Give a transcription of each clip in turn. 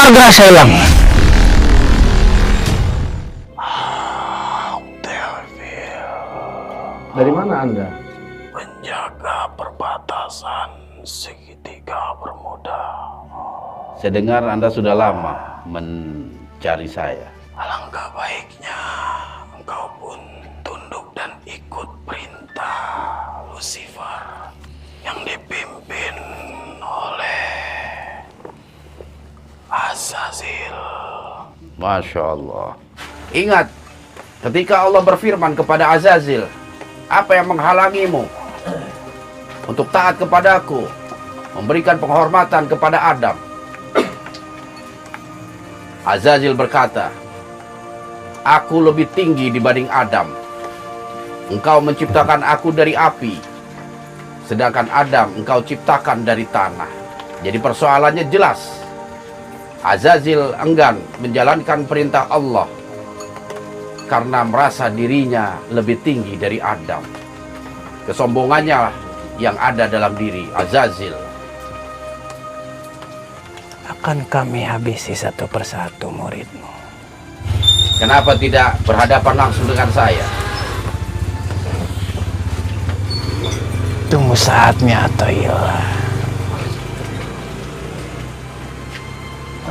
warga Selang. Dari mana Anda? Penjaga perbatasan segitiga bermuda. Saya dengar Anda sudah lama mencari saya. Alangkah baiknya engkau pun tunduk dan ikut perintah Lucifer yang dipimpin oleh Azazil. Masya Allah. Ingat, ketika Allah berfirman kepada Azazil, apa yang menghalangimu untuk taat kepadaku, memberikan penghormatan kepada Adam? Azazil berkata, aku lebih tinggi dibanding Adam. Engkau menciptakan aku dari api, sedangkan Adam engkau ciptakan dari tanah. Jadi persoalannya jelas. Azazil enggan menjalankan perintah Allah karena merasa dirinya lebih tinggi dari Adam. Kesombongannya yang ada dalam diri Azazil. Akan kami habisi satu persatu muridmu. Kenapa tidak berhadapan langsung dengan saya? Tunggu saatnya, Athaillah.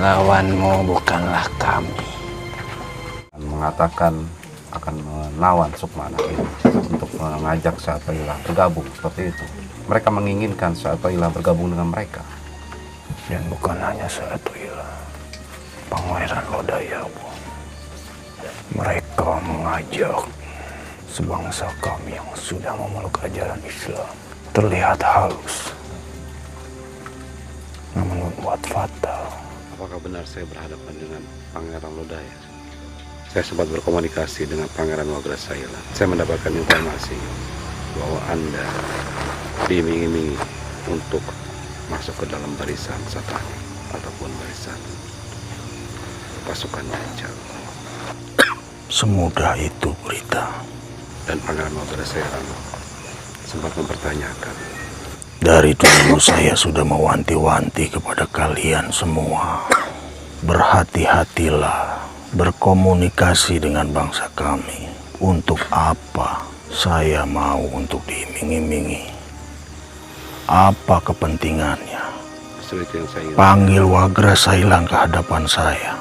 Lawanmu bukanlah kami. Mengatakan akan melawan Sukmana ini untuk mengajak Athaillah bergabung seperti itu. Mereka menginginkan Athaillah bergabung dengan mereka. Dan bukan hanya Athaillah, Pangeran Lodayabu. Mereka mengajak sebangsa kami yang sudah memeluk ajaran Islam. Terlihat halus, namun membuat fatal. Apakah benar saya berhadapan dengan Pangeran Lodaya? Saya sempat berkomunikasi dengan Pangeran Wagrasaila. Saya mendapatkan informasi bahwa Anda diiming-imingi untuk masuk ke dalam barisan Satani ataupun barisan pasukan Dajjal. Semudah itu berita. Dan Pangeran Wagrasaila sempat mempertanyakan. Dari dulu saya sudah mewanti-wanti kepada kalian semua. Berhati-hatilah berkomunikasi dengan bangsa kami. Untuk apa saya mau untuk diiming-imingi? Apa kepentingannya? Justru itu yang saya ingin. Panggil Wagrasaila ke hadapan saya.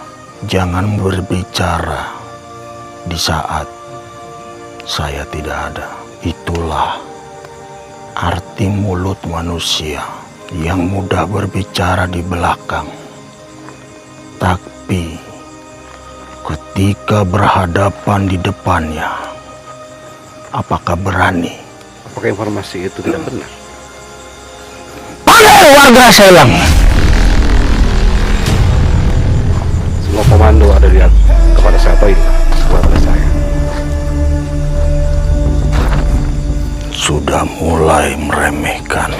Jangan berbicara di saat saya tidak ada. Itulah arti mulut manusia yang mudah berbicara di belakang. Tapi ketika berhadapan di depannya, apakah berani? Apakah informasi itu tidak benar? Panggil Wagrasaila. Semua komando ada di kepada saya Athaillah, kepada saya. Sudah mulai meremehkan.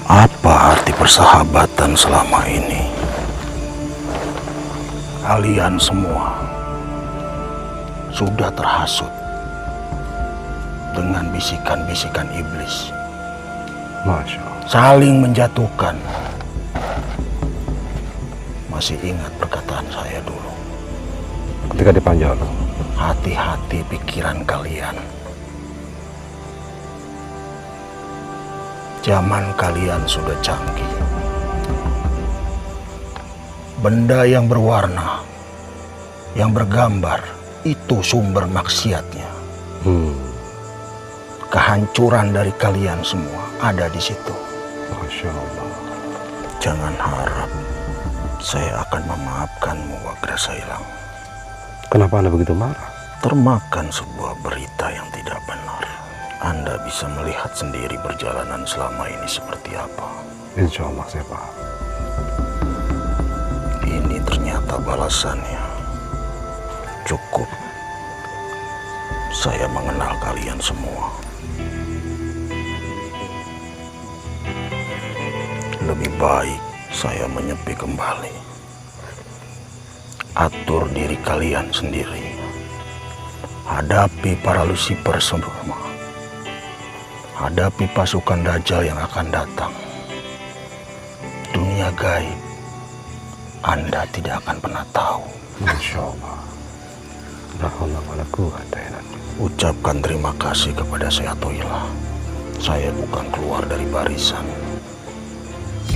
Apa arti persahabatan selama ini? Kalian semua sudah terhasut dengan bisikan-bisikan iblis. Masya Allah. Saling menjatuhkan. Masih ingat perkataan saya dulu? Ketika di Panjalu. Hati-hati pikiran kalian. Zaman kalian sudah canggih. Benda yang berwarna, yang bergambar, itu sumber maksiatnya. Kehancuran dari kalian semua ada di situ. Masya Allah. Jangan harap saya akan memaafkanmu, Wagrasaila. Kenapa Anda begitu marah? Termakan sebuah berita yang tidak benar. Anda bisa melihat sendiri perjalanan selama ini seperti apa. Insya Allah saya paham. Ini ternyata balasannya. Cukup. Saya mengenal kalian semua. Lebih baik saya menyepi kembali. Atur diri kalian sendiri. Hadapi para Lucifer semua. Hadapi pasukan Dajjal yang akan datang. Dunia dunia gaib, Anda tidak akan pernah tahu. Masya Allah. La haula wala quwwata illa billah. Ucapkan terima kasih kepada Syekh Athaillah. Saya bukan keluar dari barisan,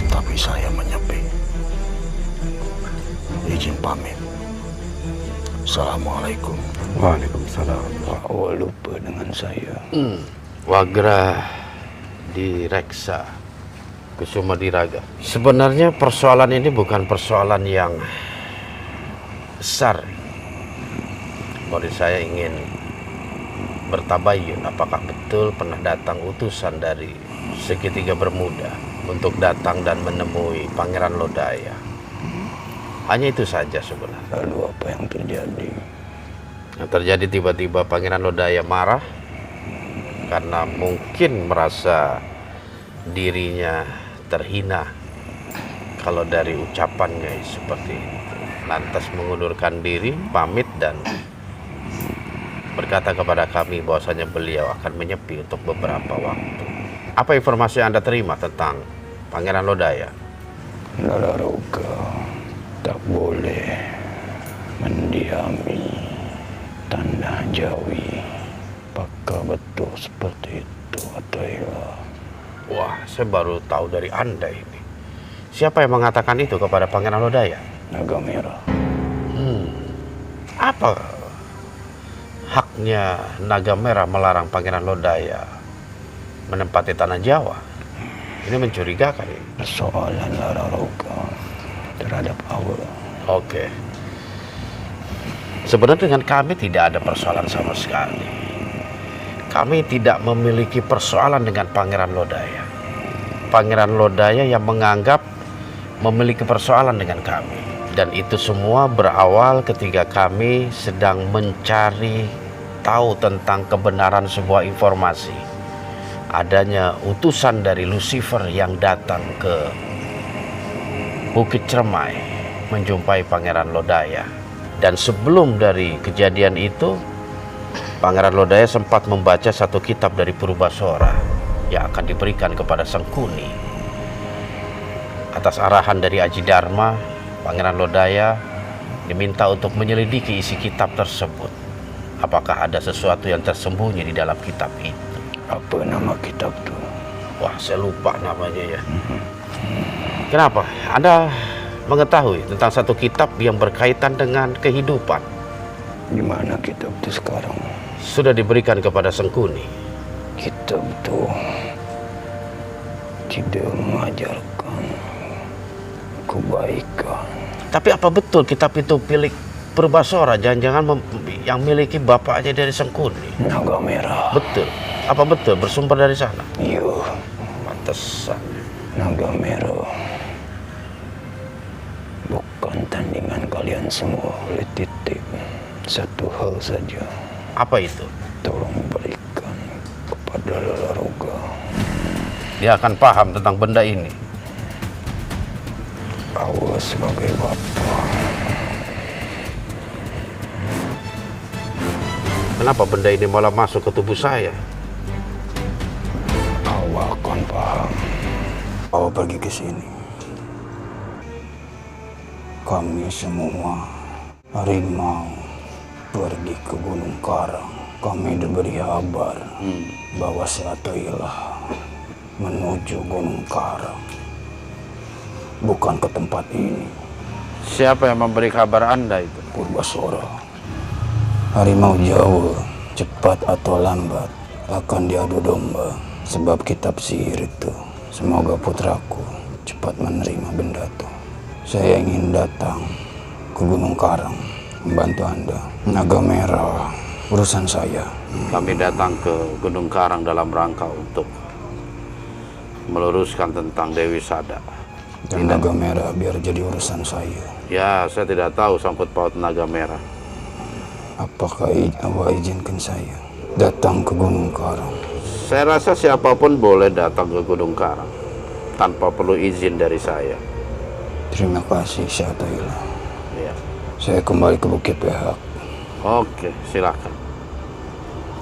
tapi saya menyepi. Izin pamit. Assalamualaikum. Waalaikumsalam. Awal lupa dengan saya. Wagra Direksa Kusuma Diraga. Sebenarnya persoalan ini bukan persoalan yang besar. Menurut saya ingin bertabayun apakah betul pernah datang utusan dari Segitiga Bermuda untuk datang dan menemui Pangeran Lodaya. Hanya itu saja sebenarnya. Lalu apa yang terjadi? Yang terjadi tiba-tiba Pangeran Lodaya marah karena mungkin merasa dirinya terhina kalau dari ucapannya seperti itu. Lantas mengundurkan diri, pamit dan berkata kepada kami bahwasanya beliau akan menyepi untuk beberapa waktu. Apa informasi yang Anda terima tentang Pangeran Lodaya? Lalaroga tak boleh mendiami tanah Jawi. Apakah betul seperti itu, Athaillah? Wah, saya baru tahu dari Anda ini. Siapa yang mengatakan itu kepada Pangeran Lodaya? Naga Merah. Apa haknya Naga Merah melarang Pangeran Lodaya menempati tanah Jawa? Ini mencurigakan ini. Persoalan Lalaroga terhadap Allah. Oke. Sebenarnya dengan kami tidak ada persoalan sama sekali. Kami tidak memiliki persoalan dengan Pangeran Lodaya. Pangeran Lodaya yang menganggap memiliki persoalan dengan kami. Dan itu semua berawal ketika kami sedang mencari tahu tentang kebenaran sebuah informasi. Adanya utusan dari Lucifer yang datang ke Bukit Cermai menjumpai Pangeran Lodaya. Dan sebelum dari kejadian itu, Pangeran Lodaya sempat membaca satu kitab dari Purbasora yang akan diberikan kepada Sangkuni. Atas arahan dari Aji Dharma, Pangeran Lodaya diminta untuk menyelidiki isi kitab tersebut. Apakah ada sesuatu yang tersembunyi di dalam kitab itu? Apa nama kitab itu? Wah, saya lupa namanya ya. Kenapa? Anda mengetahui tentang satu kitab yang berkaitan dengan kehidupan? Di mana kitab itu sekarang? Sudah diberikan kepada Sangkuni. Kitab itu tidak mengajarkan kebaikan. Tapi apa betul kitab itu milik Purbasora? Jangan-jangan yang miliki bapaknya dari Sangkuni? Naga Merah. Betul. Apa betul bersumber dari sana? Iya, Pantesan. Naga Merah bukan tandingan kalian semua. Oleh titip satu hal saja. Apa itu? Tolong berikan kepada Lalaroga. Dia akan paham tentang benda ini. Awas sebagai bapak. Kenapa benda ini malah masuk ke tubuh saya? Awak akan paham. Awak pergi ke sini. Kami semua harimau pergi ke Gunung Karang. Kami diberi kabar bahwa Syekh Athaillah menuju Gunung Karang. Bukan ke tempat ini. Siapa yang memberi kabar Anda itu? Purbasora. Harimau Jawa, cepat atau lambat, akan diadu domba. Sebab kitab sihir itu. Semoga putraku cepat menerima benda itu. Saya ingin datang ke Gunung Karang, membantu Anda. Naga Merah, urusan saya. Kami datang ke Gunung Karang dalam rangka untuk meluruskan tentang Dewi Sada. Dan Naga Merah biar jadi urusan saya. Ya, saya tidak tahu sangkut paut Naga Merah. Apakah Awak izinkan saya datang ke Gunung Karang? Saya rasa siapapun boleh datang ke Gunung Karang tanpa perlu izin dari saya. Terima kasih, Syekh Athaillah. Ya. Saya kembali ke Bukit Pehak. Oke, silakan.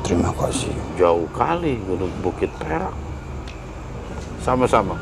Terima kasih. Jauh kali Gunung Bukit Perak. Sama-sama.